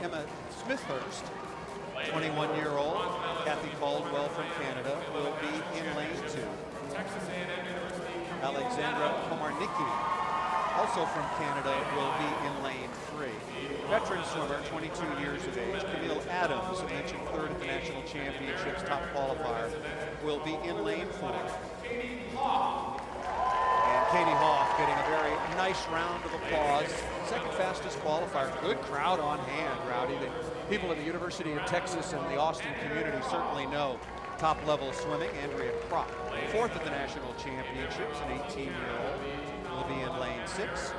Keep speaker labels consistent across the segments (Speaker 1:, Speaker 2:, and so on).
Speaker 1: Emma Smithhurst, 21-year-old. Kathy Caldwell from Canada will be in lane 2. Alexandra Komarnicki, also from Canada, will be in lane 3. Veteran swimmer, 22 years of age, Camille Adams, mentioned third at the National Championships, top qualifier, will be in lane 4. And Katie Hoff getting a very nice round of applause. Second fastest qualifier. Good crowd on hand, Rowdy. The people at the University of Texas and the Austin community certainly know top-level swimming. Andrea Prop, fourth at the National Championships, an 18-year-old, will be in lane 6.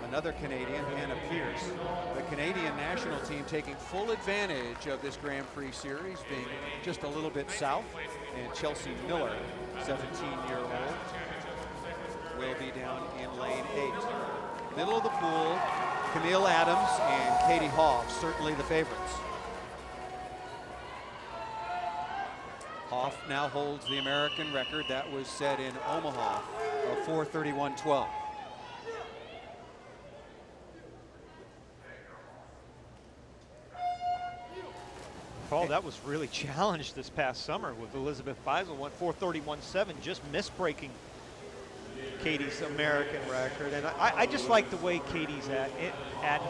Speaker 1: Another Canadian, Hannah Pierce. The Canadian national team taking full advantage of this Grand Prix series, being just a little bit south. And Chelsea Miller, 17-year-old, will be down in lane 8. Middle of the pool, Camille Adams and Katie Hoff, certainly the favorites. Hoff now holds the American record that was set in Omaha of 4:31.12.
Speaker 2: Paul, that was really challenged this past summer with Elizabeth Feisel, went 4:31.7, just misbreaking Katie's American record. And I just like the way Katie's at in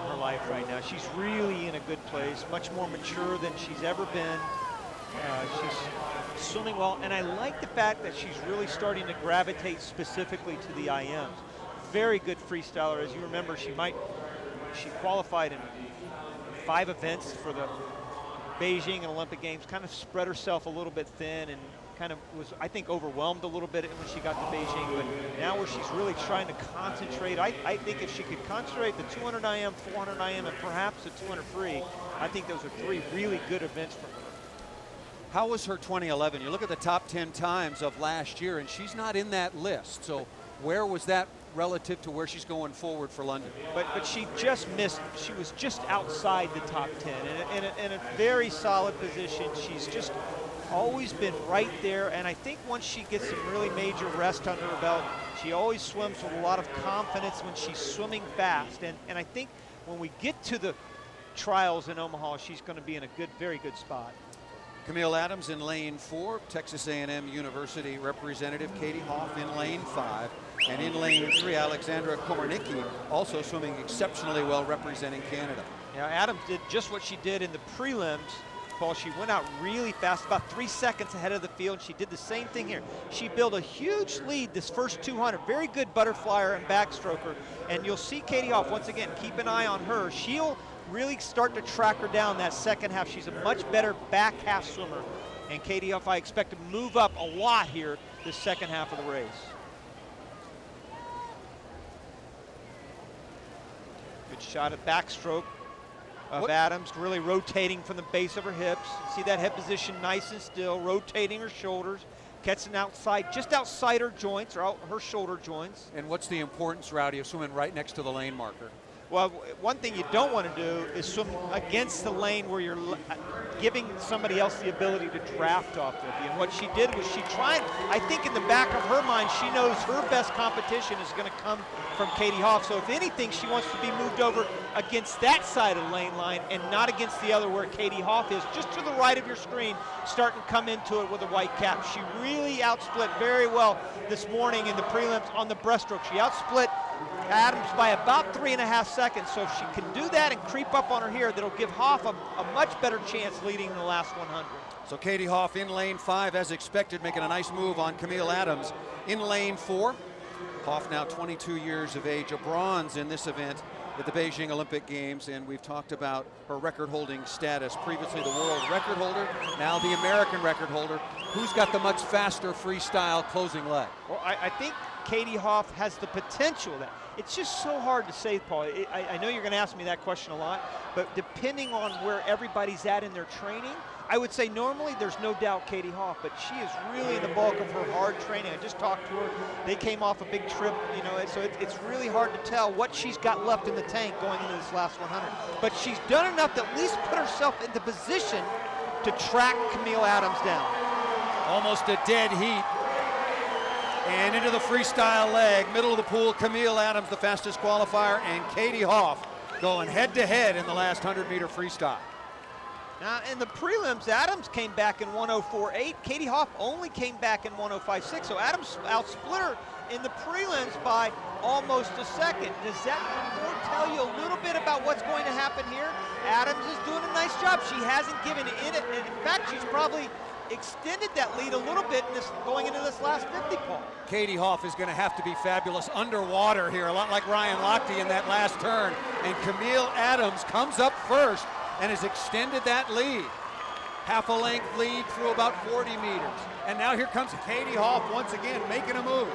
Speaker 2: her life right now. She's really in a good place, much more mature than she's ever been. She's swimming well, and I like the fact that she's really starting to gravitate specifically to the IMs. Very good freestyler. As you remember, she qualified in 5 events for the Beijing and Olympic Games, kind of spread herself a little bit thin and kind of was, I think, overwhelmed a little bit when she got to Beijing, but now where she's really trying to concentrate, I think if she could concentrate the 200 IM, 400 IM, and perhaps the 200 free, I think those are 3 really good events for her.
Speaker 1: How was her 2011? You look at the top 10 times of last year, and she's not in that list. So where was that relative to where she's going forward for London?
Speaker 2: But she just missed. She was just outside the top 10 in a very solid position. She's just always been right there, and I think once she gets some really major rest under her belt, she always swims with a lot of confidence when she's swimming fast. And I think when we get to the trials in Omaha, she's going to be in a very good spot.
Speaker 1: Camille Adams in lane 4, Texas A&M University representative Katie Hoff in lane 5, and in lane 3, Alexandra Komarnicki, also swimming exceptionally well, representing Canada.
Speaker 2: Yeah, Adams did just what she did in the prelims, Paul. She went out really fast, about 3 seconds ahead of the field. She did the same thing here. She built a huge lead this first 200. Very good butterflyer and backstroker, and you'll see Katie Hoff, once again, keep an eye on her. She'll really start to track her down that second half. She's a much better back half swimmer. And Katie Hoff, I expect to move up a lot here this second half of the race. Good shot at backstroke of Adams, really rotating from the base of her hips. See that head position nice and still, rotating her shoulders, catching outside, just outside her joints, or out her shoulder joints.
Speaker 1: And what's the importance, Rowdy, of swimming right next to the lane marker?
Speaker 2: Well, one thing you don't want to do is swim against the lane where you're giving somebody else the ability to draft off of you. And what she did was she tried, I think in the back of her mind, she knows her best competition is going to come from Katie Hoff. So if anything, she wants to be moved over against that side of the lane line and not against the other where Katie Hoff is, just to the right of your screen, starting to come into it with a white cap. She really outsplit very well this morning in the prelims on the breaststroke. She outsplit Adams by about 3.5 seconds. So if she can do that and creep up on her here, that'll give Hoff a much better chance leading in the last 100.
Speaker 1: So Katie Hoff in lane 5 as expected, making a nice move on Camille Adams. In lane 4, Hoff now 22 years of age, a bronze in this event at the Beijing Olympic Games, and we've talked about her record-holding status. Previously the world record holder, now the American record holder. Who's got the much faster freestyle closing leg?
Speaker 2: Well, I think Katie Hoff has the potential. That it's just so hard to say, Paul. I know you're going to ask me that question a lot, but depending on where everybody's at in their training, I would say normally there's no doubt Katie Hoff, but she is really in the bulk of her hard training. I just talked to her. They came off a big trip, you know, so it's really hard to tell what she's got left in the tank going into this last 100. But she's done enough to at least put herself into position to track Camille Adams down.
Speaker 1: Almost a dead heat. And into the freestyle leg, middle of the pool, Camille Adams, the fastest qualifier, and Katie Hoff going head-to-head in the last 100-meter freestyle.
Speaker 2: Now, in the prelims, Adams came back in 104.8. Katie Hoff only came back in 105.6. So Adams outsplit her in the prelims by almost a second. Does that foretell you a little bit about what's going to happen here? Adams is doing a nice job. She hasn't given in it. And in fact, she's probably extended that lead a little bit in this, going into this last 50, Paul.
Speaker 1: Katie Hoff is going to have to be fabulous underwater here, a lot like Ryan Lochte in that last turn. And Camille Adams comes up first and has extended that lead. Half a length lead through about 40 meters. And now here comes Katie Hoff once again making a move.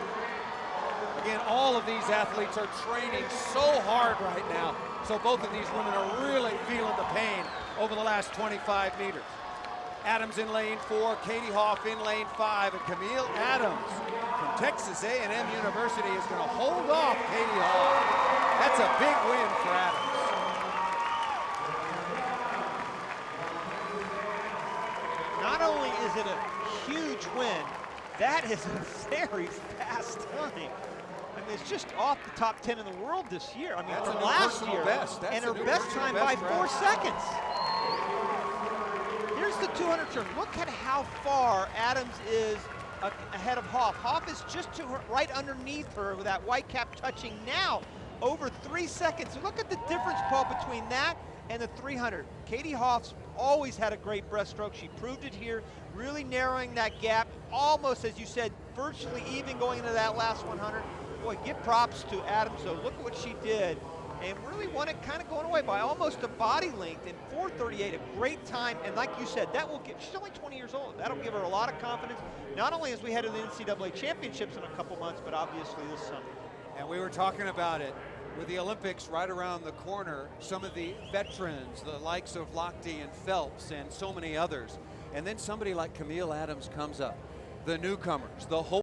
Speaker 1: Again, all of these athletes are training so hard right now. So both of these women are really feeling the pain over the last 25 meters. Adams in lane 4, Katie Hoff in lane 5, and Camille Adams from Texas A&M University is going to hold off Katie Hoff. That's a big win for Adams.
Speaker 2: Not only is it a huge win, that is a very fast time. I mean, it's just off the top 10 in the world this year. I mean,
Speaker 1: That's
Speaker 2: from
Speaker 1: a new
Speaker 2: last
Speaker 1: personal
Speaker 2: year,
Speaker 1: best. That's
Speaker 2: and
Speaker 1: a
Speaker 2: her
Speaker 1: new
Speaker 2: best
Speaker 1: personal
Speaker 2: time
Speaker 1: best
Speaker 2: by
Speaker 1: for
Speaker 2: 4
Speaker 1: Adams.
Speaker 2: seconds. Here's the 200 turn. Look at how far Adams is ahead of Hoff. Hoff is just to her, right underneath her with that white cap touching now over 3 seconds. Look at the difference, Paul, between that and the 300. Katie Hoff's always had a great breaststroke. She proved it here, really narrowing that gap, almost, as you said, virtually even going into that last 100. Boy, give props to Adams, though. Look at what she did, and really won it kind of going away by almost a body length in 4:38, a great time. And like you said, that will get, she's only 20 years old. That'll give her a lot of confidence, not only as we head to the NCAA championships in a couple months, but obviously this summer.
Speaker 1: And we were talking about it. With the Olympics right around the corner, some of the veterans, the likes of Lochte and Phelps and so many others, and then somebody like Camille Adams comes up, the newcomers, the